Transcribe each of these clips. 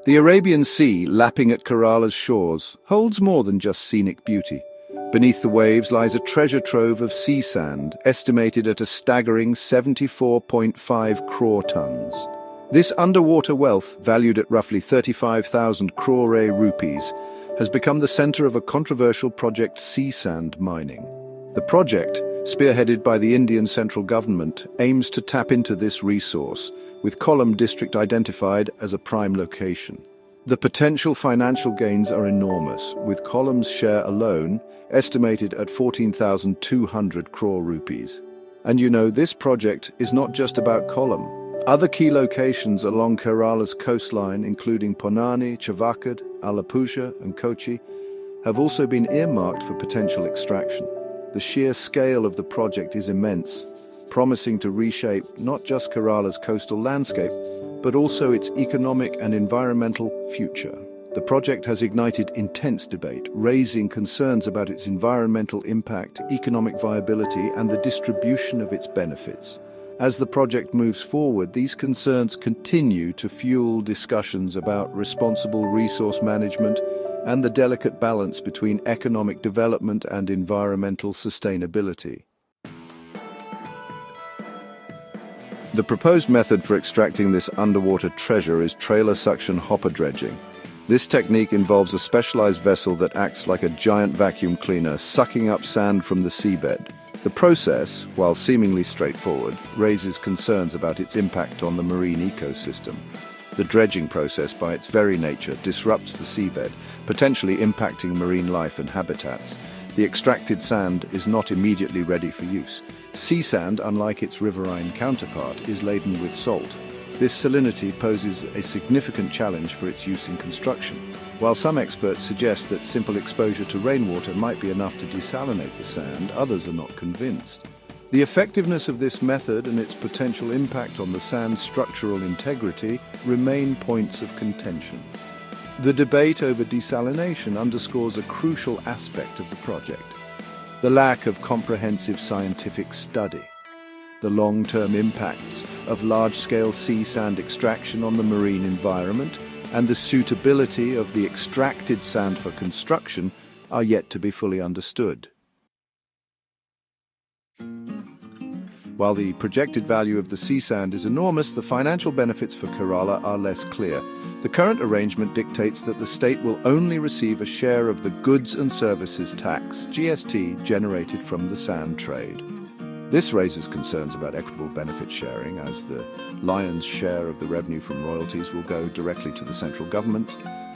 The Arabian Sea, lapping at Kerala's shores, holds more than just scenic beauty. Beneath the waves lies a treasure trove of sea sand, estimated at a staggering 74.5 crore tons. This underwater wealth, valued at roughly 35,000 crore rupees, has become the center of a controversial project, sea sand mining. The project, spearheaded by the Indian central government, aims to tap into this resource, with Kollam district identified as a prime location. The potential financial gains are enormous, with Kollam's share alone estimated at 14,200 crore rupees. And this project is not just about Kollam. Other key locations along Kerala's coastline, including Ponani, Chavakad, Alappuzha and Kochi, have also been earmarked for potential extraction. The sheer scale of the project is immense, promising to reshape not just Kerala's coastal landscape, but also its economic and environmental future. The project has ignited intense debate, raising concerns about its environmental impact, economic viability, and the distribution of its benefits. As the project moves forward, these concerns continue to fuel discussions about responsible resource management and the delicate balance between economic development and environmental sustainability. The proposed method for extracting this underwater treasure is trailer suction hopper dredging. This technique involves a specialized vessel that acts like a giant vacuum cleaner, sucking up sand from the seabed. The process, while seemingly straightforward, raises concerns about its impact on the marine ecosystem. The dredging process, by its very nature, disrupts the seabed, potentially impacting marine life and habitats. The extracted sand is not immediately ready for use. Sea sand, unlike its riverine counterpart, is laden with salt. This salinity poses a significant challenge for its use in construction. While some experts suggest that simple exposure to rainwater might be enough to desalinate the sand, others are not convinced. The effectiveness of this method and its potential impact on the sand's structural integrity remain points of contention. The debate over desalination underscores a crucial aspect of the project: the lack of comprehensive scientific study. The long-term impacts of large-scale sea sand extraction on the marine environment and the suitability of the extracted sand for construction are yet to be fully understood. While the projected value of the sea sand is enormous, the financial benefits for Kerala are less clear. The current arrangement dictates that the state will only receive a share of the goods and services tax, GST, generated from the sand trade. This raises concerns about equitable benefit sharing, as the lion's share of the revenue from royalties will go directly to the central government,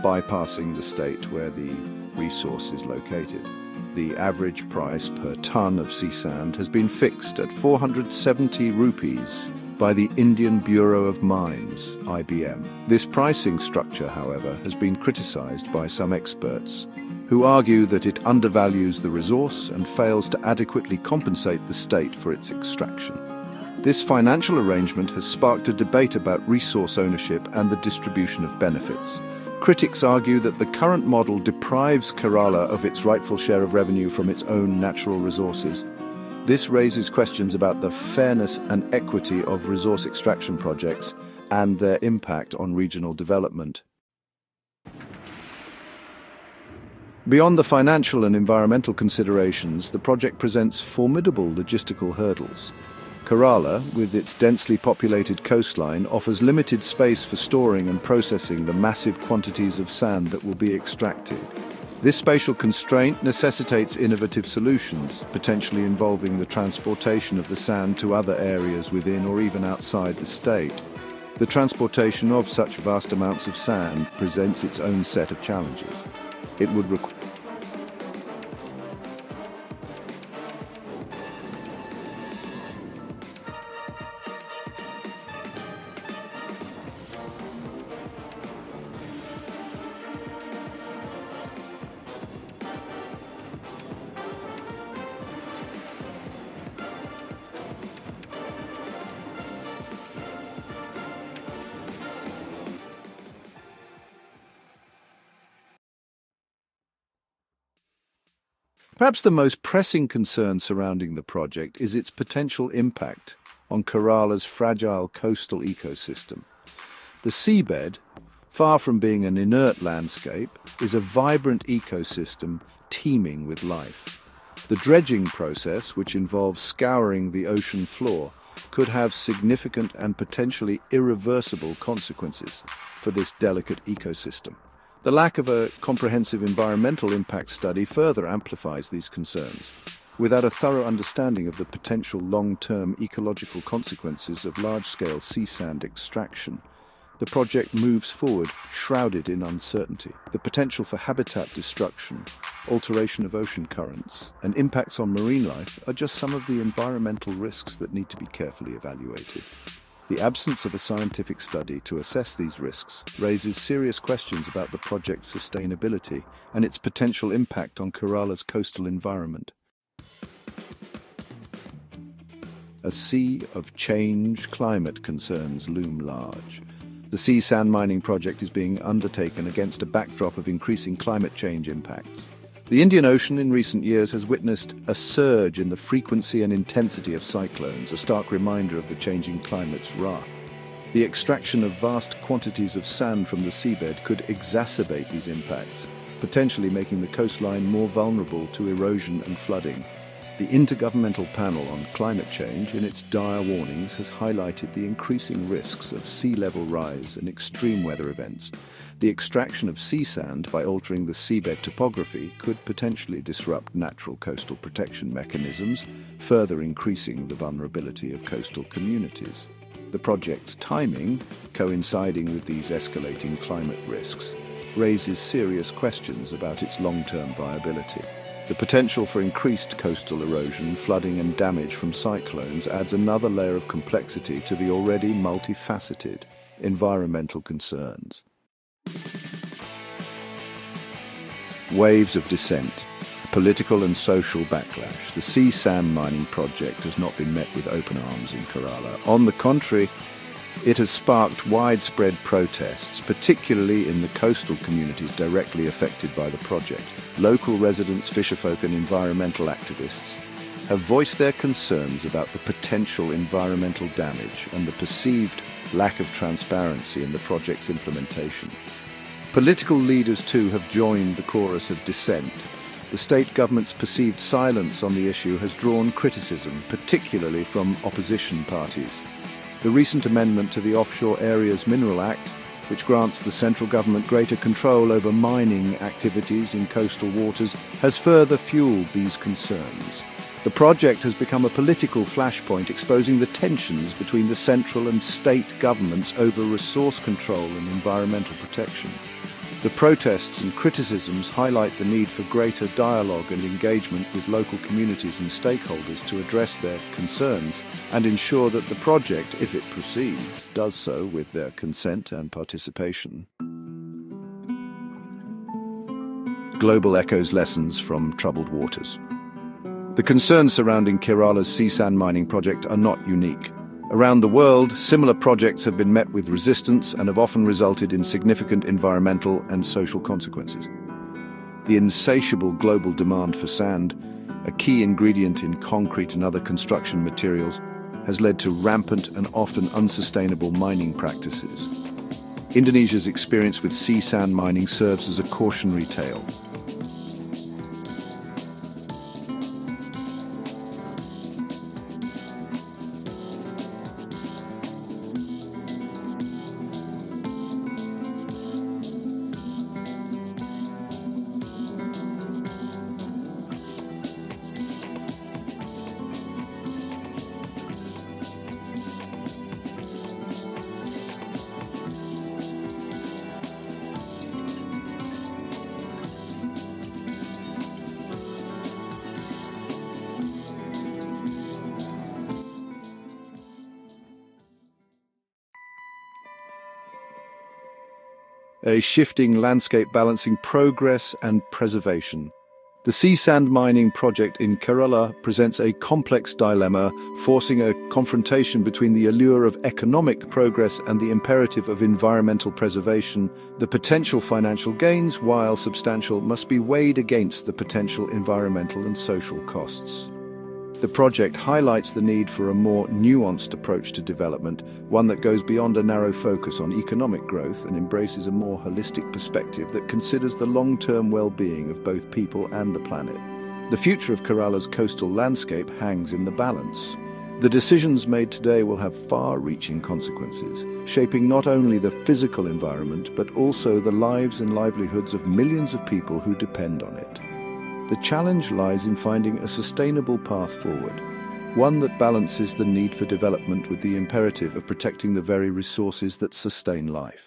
bypassing the state where the resource is located. The average price per ton of sea sand has been fixed at 470 rupees by the Indian Bureau of Mines, IBM. This pricing structure, however, has been criticized by some experts, who argue that it undervalues the resource and fails to adequately compensate the state for its extraction. This financial arrangement has sparked a debate about resource ownership and the distribution of benefits. Critics argue that the current model deprives Kerala of its rightful share of revenue from its own natural resources. This raises questions about the fairness and equity of resource extraction projects and their impact on regional development. Beyond the financial and environmental considerations, the project presents formidable logistical hurdles. Kerala, with its densely populated coastline, offers limited space for storing and processing the massive quantities of sand that will be extracted. This spatial constraint necessitates innovative solutions, potentially involving the transportation of the sand to other areas within or even outside the state. The transportation of such vast amounts of sand presents its own set of challenges. It would require Perhaps the most pressing concern surrounding the project is its potential impact on Kerala's fragile coastal ecosystem. The seabed, Far from being an inert landscape, is a vibrant ecosystem teeming with life. The dredging process, which involves scouring the ocean floor, could have significant and potentially irreversible consequences for this delicate ecosystem. The lack of a comprehensive environmental impact study further amplifies these concerns. Without a thorough understanding of the potential long-term ecological consequences of large-scale sea sand extraction, the project moves forward shrouded in uncertainty. The potential for habitat destruction, alteration of ocean currents, and impacts on marine life are just some of the environmental risks that need to be carefully evaluated. The absence of a scientific study to assess these risks raises serious questions about the project's sustainability and its potential impact on Kerala's coastal environment. A sea of change climate concerns loom large. The sea sand mining project is being undertaken against a backdrop of increasing climate change impacts. The Indian Ocean in recent years has witnessed a surge in the frequency and intensity of cyclones, a stark reminder of the changing climate's wrath. The extraction of vast quantities of sand from the seabed could exacerbate these impacts, potentially making the coastline more vulnerable to erosion and flooding. The Intergovernmental Panel on Climate Change, in its dire warnings, has highlighted the increasing risks of sea level rise and extreme weather events. The extraction of sea sand by altering the seabed topography could potentially disrupt natural coastal protection mechanisms, further increasing the vulnerability of coastal communities. The project's timing, coinciding with these escalating climate risks, raises serious questions about its long-term viability. The potential for increased coastal erosion, flooding and damage from cyclones adds another layer of complexity to the already multifaceted environmental concerns. Waves of dissent, political and social backlash. The sea sand mining project has not been met with open arms in Kerala. On the contrary, it has sparked widespread protests, particularly in the coastal communities directly affected by the project. Local residents, fisherfolk and environmental activists have voiced their concerns about the potential environmental damage and the perceived lack of transparency in the project's implementation. Political leaders too have joined the chorus of dissent. The state government's perceived silence on the issue has drawn criticism, particularly from opposition parties. The recent amendment to the Offshore Areas Mineral Act, which grants the central government greater control over mining activities in coastal waters, has further fueled these concerns. The project has become a political flashpoint exposing the tensions between the central and state governments over resource control and environmental protection. The protests and criticisms highlight the need for greater dialogue and engagement with local communities and stakeholders to address their concerns and ensure that the project, if it proceeds, does so with their consent and participation. Global echoes lessons from troubled waters. The concerns surrounding Kerala's sea sand mining project are not unique. Around the world, similar projects have been met with resistance and have often resulted in significant environmental and social consequences. The insatiable global demand for sand, a key ingredient in concrete and other construction materials, has led to rampant and often unsustainable mining practices. Indonesia's experience with sea sand mining serves as a cautionary tale. A shifting landscape balancing progress and preservation. The sea sand mining project in Kerala presents a complex dilemma, forcing a confrontation between the allure of economic progress and the imperative of environmental preservation. The potential financial gains, while substantial, must be weighed against the potential environmental and social costs. The project highlights the need for a more nuanced approach to development, one that goes beyond a narrow focus on economic growth and embraces a more holistic perspective that considers the long-term well-being of both people and the planet. The future of Kerala's coastal landscape hangs in the balance. The decisions made today will have far-reaching consequences, shaping not only the physical environment but also the lives and livelihoods of millions of people who depend on it. The challenge lies in finding a sustainable path forward, one that balances the need for development with the imperative of protecting the very resources that sustain life.